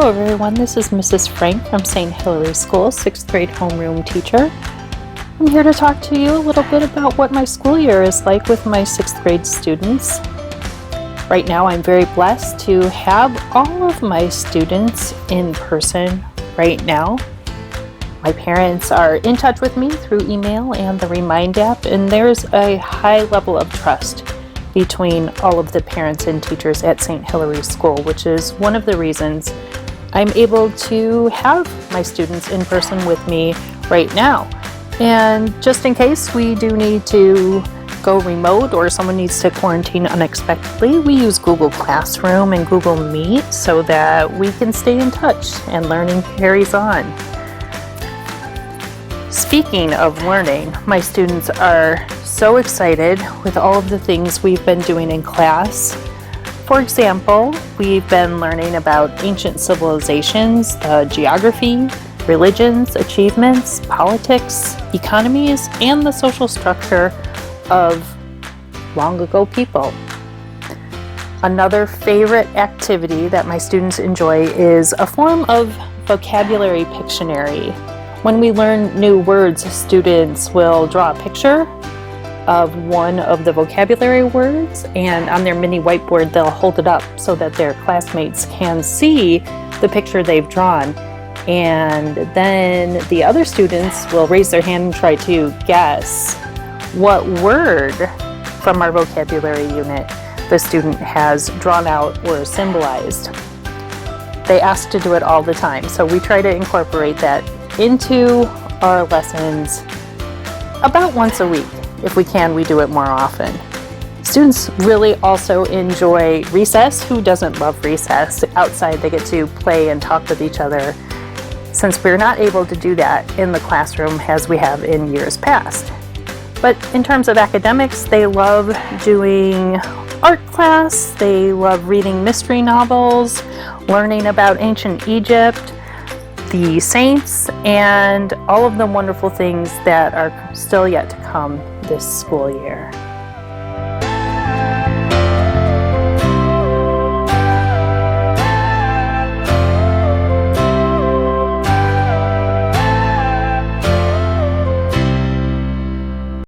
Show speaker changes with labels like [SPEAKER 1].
[SPEAKER 1] Hello everyone, this is Mrs. Frank from St. Hilary School, 6th grade homeroom teacher. I'm here to talk to you a little bit about what my school year is like with my 6th grade students. Right now I'm very blessed to have all of my students in person right now. My parents are in touch with me through email and the Remind app, and there's a high level of trust between all of the parents and teachers at St. Hilary School, which is one of the reasons I'm able to have my students in person with me right now. And just in case we do need to go remote or someone needs to quarantine unexpectedly, we use Google Classroom and Google Meet so that we can stay in touch and learning carries on. Speaking of learning, my students are so excited with all of the things we've been doing in class. For example, we've been learning about ancient civilizations, geography, religions, achievements, politics, economies, and the social structure of long ago people. Another favorite activity that my students enjoy is a form of vocabulary Pictionary. When we learn new words, students will draw a picture of one of the vocabulary words, and on their mini whiteboard they'll hold it up so that their classmates can see the picture they've drawn. And then the other students will raise their hand and try to guess what word from our vocabulary unit the student has drawn out or symbolized. They ask to do it all the time, so we try to incorporate that into our lessons about once a week. If we can, we do it more often. Students really also enjoy recess. Who doesn't love recess? Outside they get to play and talk with each other, since we're not able to do that in the classroom as we have in years past. But in terms of academics, they love doing art class, they love reading mystery novels, learning about ancient Egypt, the saints, and all of the wonderful things that are still yet to come this school year.